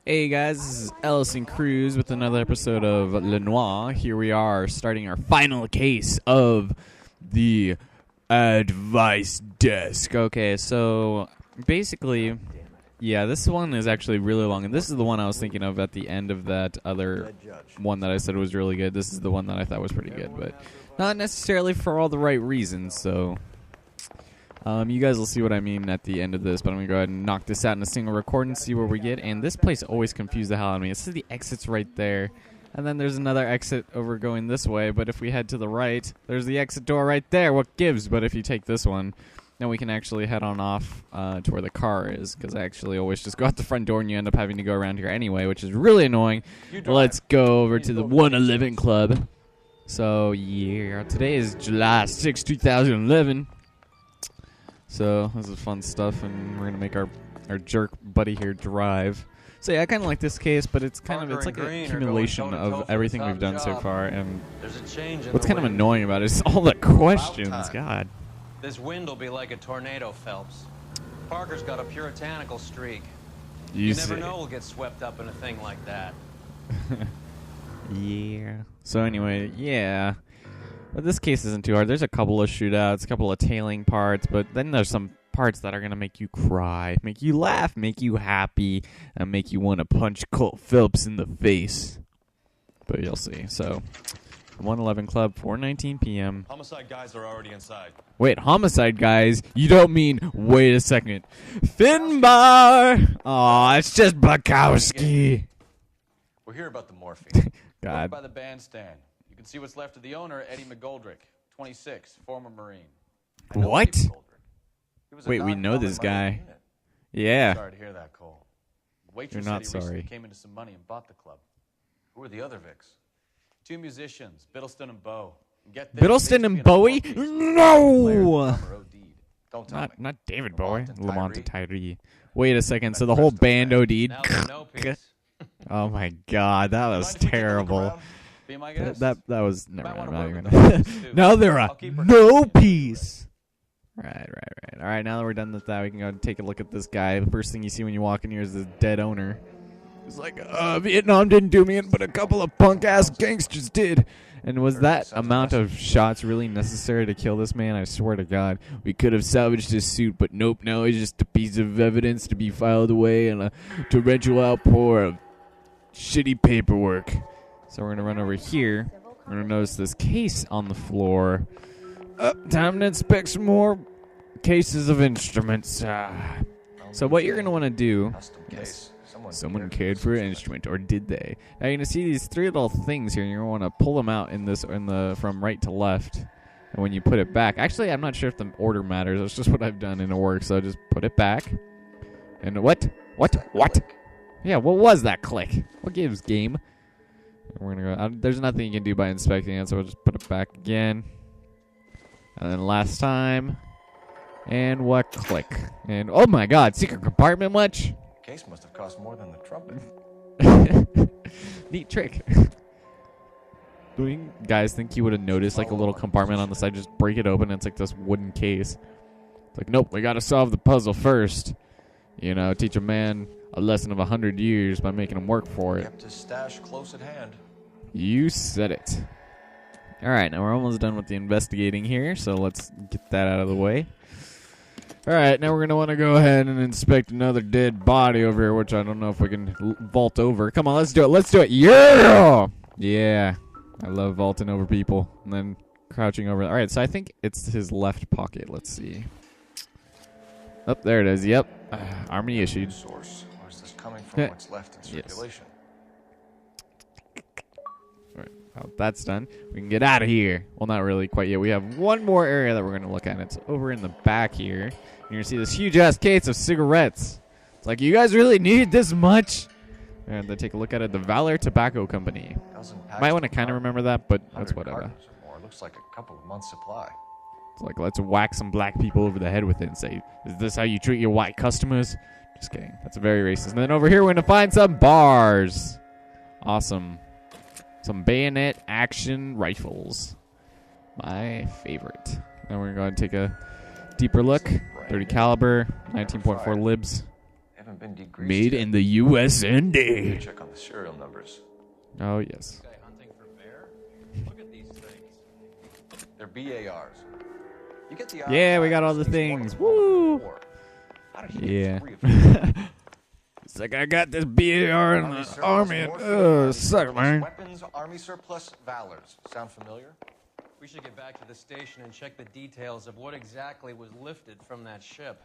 Hey guys, this is Ellison Cruz with another episode of Noire. Here we are starting our final case of the advice desk. Okay, so basically, yeah, this one is actually really long, and this is the one I was thinking of at the end of that other one that I said was really good. This is the one that I thought was pretty good, but not necessarily for all the right reasons, so you guys will see what I mean at the end of this, but I'm going to go ahead and knock this out in a single record and see where we get. And this place always confused the hell out of me. It says the exit's right there, and then there's another exit over going this way, but if we head to the right, there's the exit door right there. What gives? But if you take this one, then we can actually head on off to where the car is, because I actually always just go out the front door and you end up having to go around here anyway, which is really annoying. Let's go over to the 111 Club. So, yeah, today is July 6, 2011. So this is fun stuff, and we're gonna make our jerk buddy here drive. So yeah, I kind of like this case, but it's kind of like an accumulation of everything we've done so far. And what's kind of annoying about it is all the questions. God, this wind will be like a tornado, Phelps. Parker's got a puritanical streak. You never know we'll get swept up in a thing like that. Yeah. So anyway, yeah. But this case isn't too hard. There's a couple of shootouts, a couple of tailing parts, but then there's some parts that are going to make you cry, make you laugh, make you happy, and make you want to punch Colt Phelps in the face. But you'll see. So, 111 Club, 4:19 p.m. Homicide guys are already inside. Wait, homicide guys? You don't mean, wait a second. Finbar! Aw, it's just Bukowski. We're here about the morphine. God. By the bandstand. You can see what's left of the owner, Eddie McGoldrick, 26, former Marine. What? Wait, we know this guy. Yeah. Sorry to hear that, Cole. You're not sorry. Came into some money and bought the club. Who are the other Vics? Two musicians, Biddleston and Bow. Get this, Biddleston and Bowie? No! Don't tell me. Not David Bowie. Lamont Tyree. Wait a second. So the whole band OD'd. Oh my God, that was terrible. Be my guest. That was never mind. Now they're a no piece. Right. All right, now that we're done with that, we can go and take a look at this guy. The first thing you see when you walk in here is this dead owner. It's like, Vietnam didn't do me in, but a couple of punk-ass gangsters did. And was that amount of shots really necessary to kill this man? I swear to God. We could have salvaged his suit, but nope, now it's just a piece of evidence to be filed away in a torrential outpour of shitty paperwork. So we're going to run over here. We're going to notice this case on the floor. Time to inspect some more cases of instruments. So what you're going to want to do... Yes, someone cared for an instrument, or did they? Now you're going to see these three little things here, and you're going to want to pull them out from right to left. And when you put it back... Actually, I'm not sure if the order matters. That's just what I've done in a work. So just put it back. And what? Yeah, what was that click? What gives, game? We're gonna go. There's nothing you can do by inspecting it, so we'll just put it back again. And then last time. And what? Click. And oh my God, secret compartment much? Case must have cost more than the trumpet. Neat trick. Do you guys think you would have noticed like a little compartment on the side? Just break it open and it's like this wooden case. It's like, nope, we gotta solve the puzzle first. You know, teach a man a lesson of 100 years by making him work for it. Kept his stash close at hand. You said it. All right, now we're almost done with the investigating here, so let's get that out of the way. All right, now we're going to want to go ahead and inspect another dead body over here, which I don't know if we can vault over. Come on, let's do it. Yeah! Yeah. I love vaulting over people and then crouching over. All right, so I think it's his left pocket. Let's see. Oh, there it is. Yep. Army issued. Source. Where's this coming from? What's left in circulation? Yes. Oh, that's done. We can get out of here. Well, not really quite yet. We have one more area that we're going to look at. It's over in the back here. You're going to see this huge-ass case of cigarettes. It's like, you guys really need this much? And then take a look at it. The Valor Tobacco Company. Might want to kind of remember that, but that's whatever. Looks like a couple of months' supply. It's like, let's whack some black people over the head with it and say, is this how you treat your white customers? Just kidding. That's very racist. And then over here, we're going to find some bars. Awesome. Some bayonet action rifles. My favorite. Now we're going to take a deeper look. 30 caliber, 19.4 libs. been degreased. Made in the USND. Check on the serial numbers. Oh, yes. Guy hunting for bear? Look at these things. They're BARs. You get the Yeah, we got all the things. Woo! Yeah. It's like, I got this BAR in the army. Sucks, man. Weapons, army surplus, valors. Sound familiar? We should get back to the station and check the details of what exactly was lifted from that ship.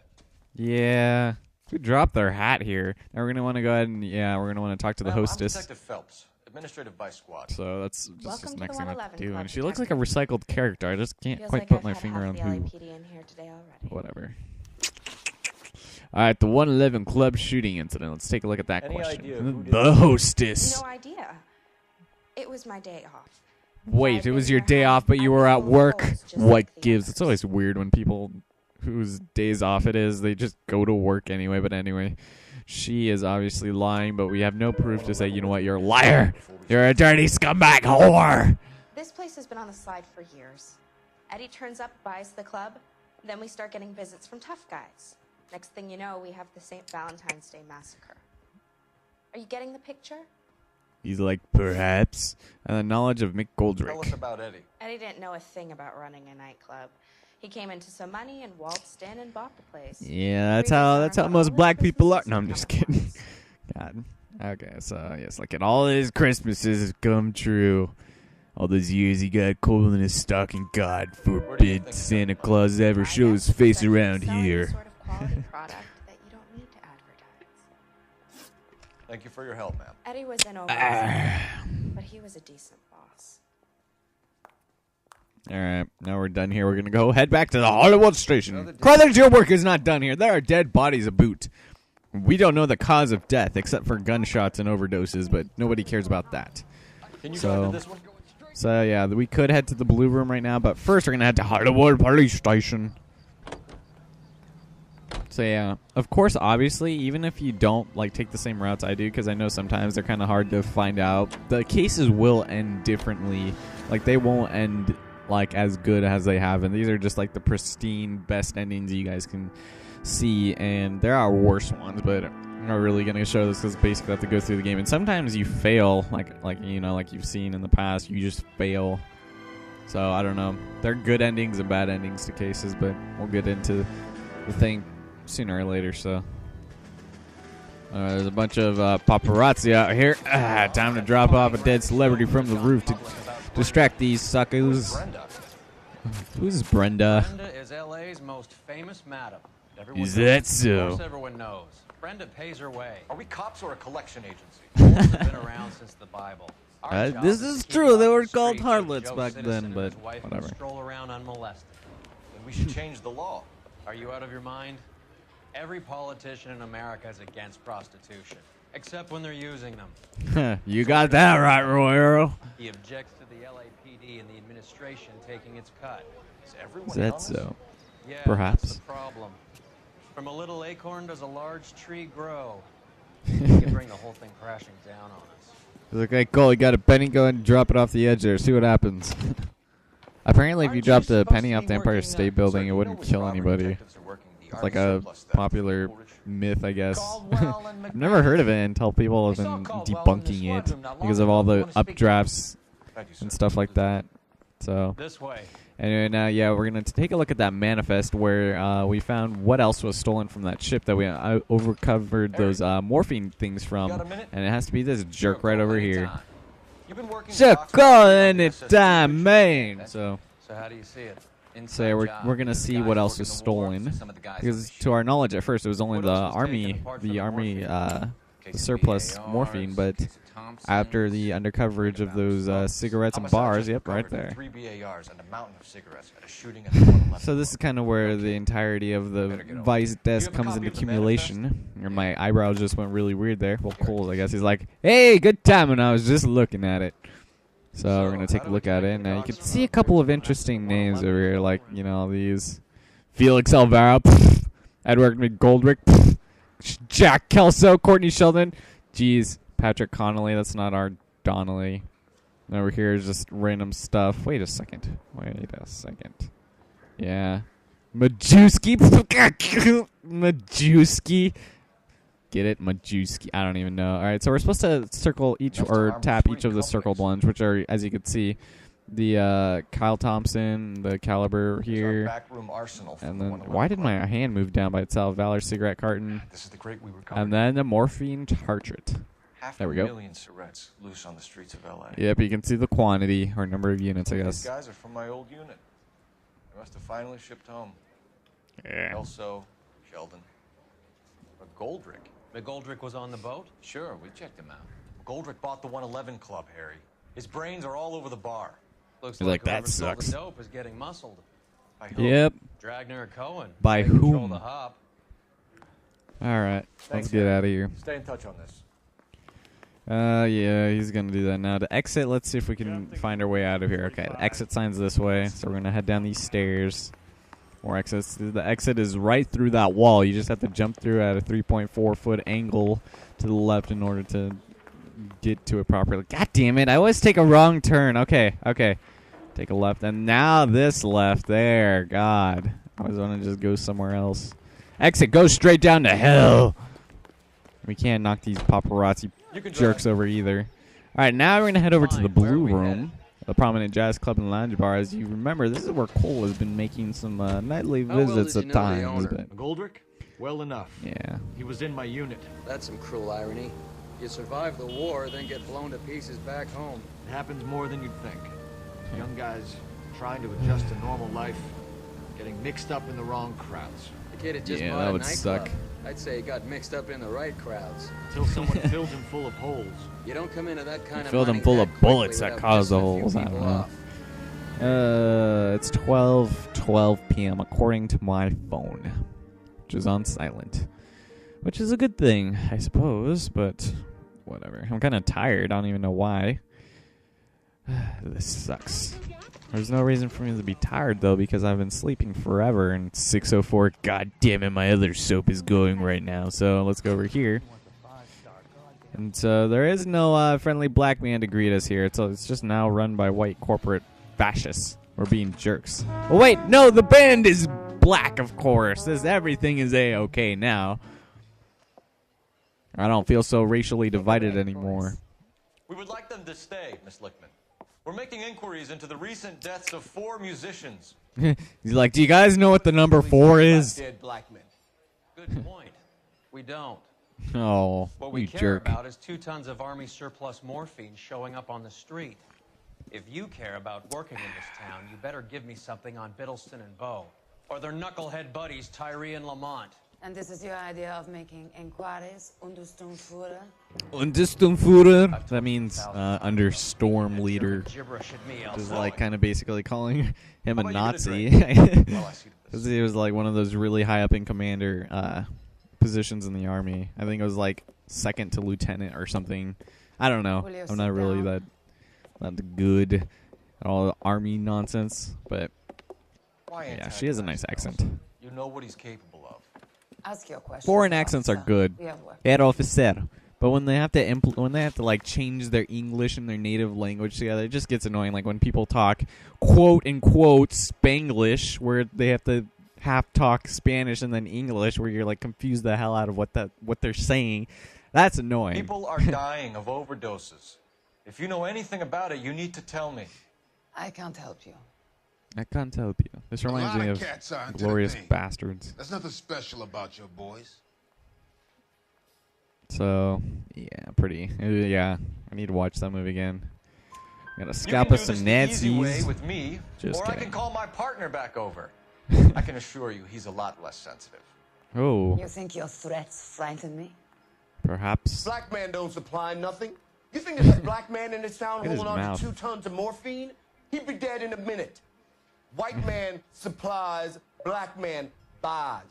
Yeah. We dropped their hat here. Now we're going to want to go ahead and, we're going to want to talk to the hostess. I'm Detective Phelps, administrative vice squad. So that's just Welcome next to thing the I have to 111 do. Club, And she looks like a recycled character. I just can't Feels quite like put I've my had finger half on the who. LAPD in here today already. Whatever. All right, the 111 club shooting incident. Let's take a look at that Any question. idea who did The hostess. No idea. It was my day off. Wait, it was your day off, but you were at work? What gives? It's always weird when people whose days off it is, they just go to work anyway. But anyway, she is obviously lying, but we have no proof to say, you know what, you're a liar. You're a dirty scumbag whore. This place has been on the slide for years. Eddie turns up, buys the club, then we start getting visits from tough guys. Next thing you know, we have the St. Valentine's Day massacre. Are you getting the picture? He's like, perhaps. And the knowledge of Mick Tell us Goldrick. about Eddie. Eddie didn't know a thing about running a nightclub. He came into some money and waltzed in and bought the place. Yeah, that's how most black people are. No, I'm just kidding. God. Okay, so yes, like, and all his Christmases have come true. All those years he got cold in his stocking. God forbid Santa Claus ever show his face around here. Sort of quality product that you don't need to advertise. Thank you for your help, ma'am. Eddie was in over, but he was a decent boss. All right, now we're done here. We're gonna go head back to the Hollywood station. Crothers, your work is not done here. There are dead bodies aboot. We don't know the cause of death except for gunshots and overdoses, but nobody cares about that. Can you So- go into this one? So yeah, we could head to the blue room right now, but first we're gonna head to Hollywood Police Station. So yeah, of course, obviously, even if you don't like take the same routes I do, because I know sometimes they're kind of hard to find out, the cases will end differently. Like, they won't end like as good as they have, and these are just like the pristine best endings you guys can see, and there are worse ones, but I'm not really gonna show this because basically I have to go through the game, and sometimes you fail, like you know, like you've seen in the past, you just fail. So I don't know. There are good endings and bad endings to cases, but we'll get into the thing sooner or later. So there's a bunch of paparazzi out here. Time to drop off a dead celebrity from the roof to distract these suckers. Who's Brenda? Brenda is LA's most famous madam. Everyone Is knows. that Of so? course everyone knows. Brenda pays her way. Are we cops or a collection agency? Whores have been around since the Bible. Our job This is is to keep true. off They the were called streets so harlots Joe back Citizen then, and but his wife can whatever. stroll around unmolested. Then we should change the law. Are you out of your mind? Every politician in America is against prostitution, except when they're using them. You got that right, Roy Earl. He objects to the LAPD and the administration taking its cut. Is everyone Is that honest? so? Yeah, Perhaps. that's the problem. From a little acorn does a large tree grow. You can bring the whole thing crashing down on us. He's like, hey, Cole, you got a penny? Go ahead and drop it off the edge there. See what happens. Apparently, if you Aren't dropped a supposed penny to off be the Empire working, State sir, Building, you it know wouldn't which kill robbery anybody. detectives are working the It's army like a surplus theft popular storage? myth, I guess. Caldwell and I've never heard of it until people have I saw been Caldwell in the debunking squad it room not long because of ago. all the I wanna speak to him. updrafts Thank you, sir. and stuff like that. So, This way. anyway, now, yeah, we're going to take a look at that manifest where we found what else was stolen from that ship that we overcovered those morphine things from. got a minute? And it has to be this jerk right over here. You've been working Sure, with call Oxford anytime, man. So how do you see it? So yeah, we're gonna see what else was stolen, because to our knowledge at first it was only What the else was taken army, apart the from the army, morphine? the surplus morphine. But after the undercoverage of those cigarettes and bars, yep, right there. 3 BARs and a mountain of cigarettes at a shooting at the 111. So this is kind of where the entirety of the vice desk comes into accumulation. Or my eyebrows just went really weird there. Well, Cole's, I guess. He's like, hey, good time, and I was just looking at it. So we're going to take a look at it. And you can see a couple of interesting names over here, like, you know, these. Felix Alvaro, Edward McGoldrick, Jack Kelso, Courtney Sheldon. Jeez, Patrick Connolly, that's not our Donnelly. And over here is just random stuff. Wait a second. Yeah. Majewski. Majewski. Get it? Majewski. I don't even know. All right, so we're supposed to circle each or tap each of the circled ones, which are, as you can see, the Kyle Thompson, the caliber here. Backroom arsenal and then, why did my hand move down by itself? Valor cigarette carton. This is the crate we recovered. And then the morphine tartret. There we go. 500,000 cigarettes loose on the streets of LA. Yep, you can see the quantity or number of units, I guess. These guys are from my old unit. They must have finally shipped home. Yeah. Also, Sheldon. McGoldrick. McGoldrick was on the boat? Sure, we checked him out. McGoldrick bought the 111 Club, Harry. His brains are all over the bar. Looks You're like, that whoever sold sucks. the dope is getting muscled. By who? Yep. Dragner or Cohen. By They control whom? the hop. All right, Thanks, let's get Harry. out of here. Stay in touch on this. Yeah, he's gonna do that now. To exit, let's see if we can find our way out of here. Okay, the exit sign's this way, so we're gonna head down these stairs. More exits. The exit is right through that wall. You just have to jump through at a 3.4-foot angle to the left in order to get to it properly. God damn it! I always take a wrong turn. Okay. Take a left, and now this left there. God, I always want to just go somewhere else. Exit. Go straight down to hell. We can't knock these paparazzi jerks over either. All right, now we're going to head over to the Blue Room, the prominent jazz club and lounge bar. As you remember, this is where Cole has been making some nightly visits at times. But McGoldrick? Well enough. yeah. He was in my unit. That's some cruel irony. You survive the war, then get blown to pieces back home. It happens more than you'd think. Young guys trying to adjust to normal life, getting mixed up in the wrong crowds. The kid had just Yeah, bought that a would nightclub. suck. I'd say he got mixed up in the right crowds. Until someone filled him full of holes. You don't come into that kind of Filled them money full that of quickly bullets that without caused the pissing a few holes. I don't people know. off. It's 12 p.m. according to my phone, which is on silent, which is a good thing, I suppose, but whatever. I'm kind of tired. I don't even know why. This sucks. There's no reason for me to be tired, though, because I've been sleeping forever, and 6:04, god damn it, my other soap is going right now, so let's go over here. And so there is no friendly black man to greet us here. It's just now run by white corporate fascists. We're being jerks. Oh, wait, no, the band is black, of course. Everything is A-okay now. I don't feel so racially divided anymore. We would like them to stay, Miss Lickman. We're making inquiries into the recent deaths of 4 musicians. He's like, do you guys know what the number 4 is? Dead black men. Good point. We don't. Oh, What we you care jerk. about is 2 tons of Army surplus morphine showing up on the street. If you care about working in this town, you better give me something on Biddleston and Bow, or their knucklehead buddies Tyree and Lamont. And this is your idea of making inquiries under Sturmführer? Sturmführer. That means under storm leader. Gibberish at me, Which is I'll like kind of basically calling him a How about you Nazi. get a drink? While I see to this. Because he was like one of those really high up in commander positions in the army. I think it was like second to lieutenant or something. I don't know. Will you I'm sit not really down? that good at all the army nonsense. But Why yeah, she has a nice antagonize accent. Nelson? You know what he's capable of. Ask your question. Foreign accents are officer. good. We have work. Herr Officer. But when they have to like change their English and their native language together, it just gets annoying. Like when people talk quote unquote Spanglish, where they have to half talk Spanish and then English, where you're like confused the hell out of what they're saying. That's annoying. People are dying of overdoses. If you know anything about it, you need to tell me. I can't help you. I can't help you. This reminds me of cats are into the Glorious thing. Bastards. There's nothing special about your boys. So yeah, pretty. Yeah, I need to watch that movie again. Gotta You scalp can us do some this the easy way Nazis. with me, Just or I kidding. can call my partner back over. I can assure you, he's a lot less sensitive. Oh, You think your threats frighten me? perhaps. Black man don't supply nothing. You think there's a black man in this town Look at his holding on mouth. to 2 tons of morphine? He'd be dead in a minute. White man supplies, black man buys.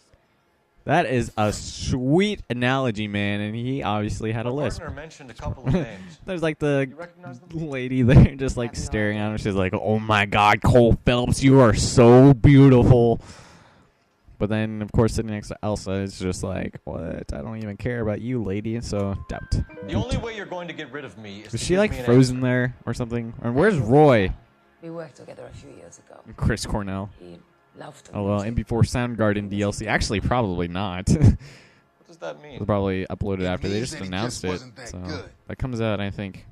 That is a sweet analogy, man, and he obviously had a My lisp. partner mentioned a couple of names. There's like the You recognize them? lady there just like staring at him. She's like, oh my god, Cole Phelps, you are so beautiful. But then, of course, sitting next to Elsa is just like, what? I don't even care about you, lady, so doubt. The only way you're going to get rid of me is Is to she give like me an frozen answer. there or something? And where's Roy? We worked together a few years ago. Chris Cornell. He loved Oh well, music. and before Soundgarden DLC. Actually, probably not. What does that mean? It was probably uploaded after they means just that he announced just it. wasn't that So good. that comes out, I think,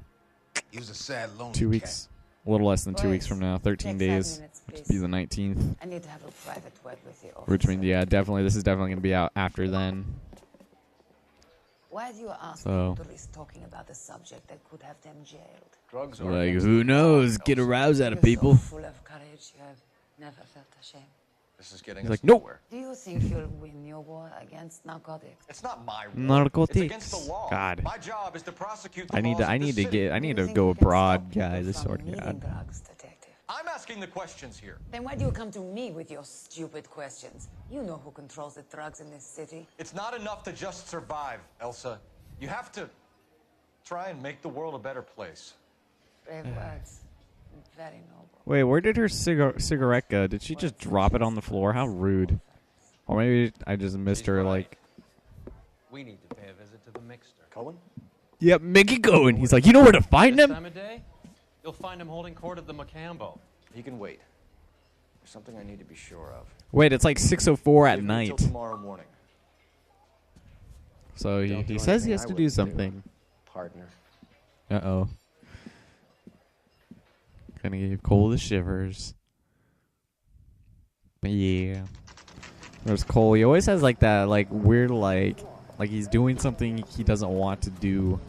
He was a sad, lonely 2 weeks. A little less than 2 weeks from now. 13 Take 5 days. minutes, Which please. would be the 19th. I need to have a private word with the officer. Which means, yeah, definitely. This is definitely going to be out after then. Why do you ask So- people to risk talking about a subject that could have them jailed? Drugs are Like, who knows? Get a rouse out of You're people. so full of courage, you have never felt ashamed. This is getting He's us like, nope. nowhere. Do you think you'll win your war against narcotics? It's not my war. Narcotics. It's against the law. God. My job is to prosecute the I need laws to. I of the need to city. get. I Do need you to think go you can abroad, stop people guys. I from swear to needing God. drugs, detective? I'm asking the questions here. Then why do you come to me with your stupid questions? You know who controls the drugs in this city. It's not enough to just survive, Elsa. You have to try and make the world a better place. Brave words. Very noble. Wait, where did her cigarette go? Did she just drop it on the floor? How rude. Or maybe I just missed her. Like, We need to pay a visit to the mixer. Cohen? yep, make it going. He's like, you know where to find This him? time of day, you'll find him holding court at the Macambo. He can wait. There's something I need to be sure of. Wait, it's like 6:04 at Give me night. till tomorrow morning, So Don't he do says anything he has I to do wouldn't do. something. partner. Uh-oh. Gonna give Cole the shivers. But yeah. There's Cole. He always has like that like weird like he's doing something he doesn't want to do.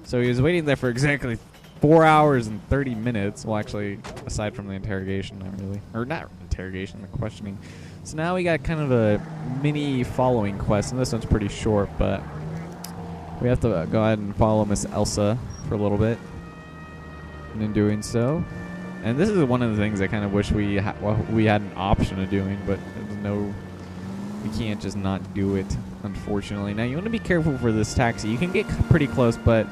So he was waiting there for exactly 4 hours and 30 minutes. Well, actually, aside from the interrogation, not really. Or not interrogation, the questioning. So now we got kind of a mini following quest, and this one's pretty short, but we have to go ahead and follow Miss Elsa for a little bit. And in doing so, and this is one of the things I kind of wish we had an option of doing, but there's no, we can't just not do it, unfortunately. Now you want to be careful for this taxi. You can get pretty close, but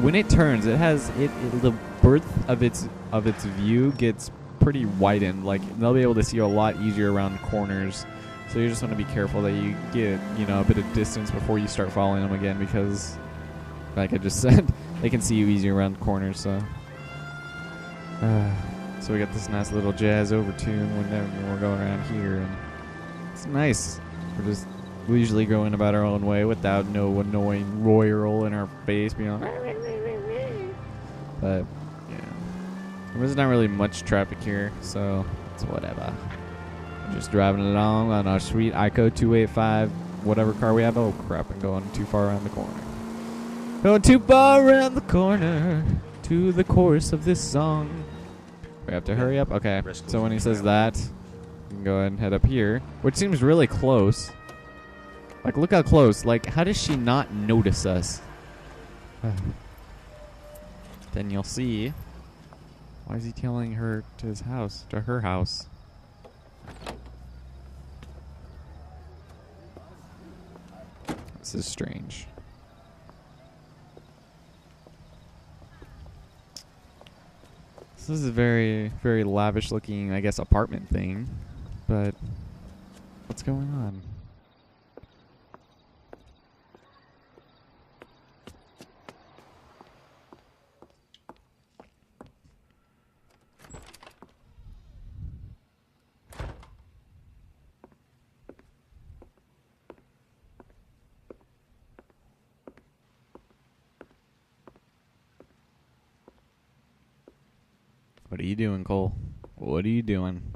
when it turns, it has the birth of its view gets pretty widened. Like they'll be able to see you a lot easier around corners. So you just want to be careful that you get a bit of distance before you start following them again, because, like I just said, they can see you easier around corners. So we got this nice little jazz overtune whenever we're going around here, and it's nice. We're just leisurely going about our own way without no annoying royal in our face being like, but yeah, there's not really much traffic here, so it's whatever. Just driving along on our sweet ICO 285, whatever car we have. Oh crap, I'm going too far around the corner. Going too far around the corner to the chorus of this song. We have to hurry up. Okay, so when he says that, we can go ahead and head up here, which seems really close. Like, look how close. Like, how does she not notice us? Then you'll see. Why is he telling her to his house, to her house? This is strange. This is a very, very lavish looking, I guess, apartment thing. But what's going on? What are you doing, Cole? What are you doing?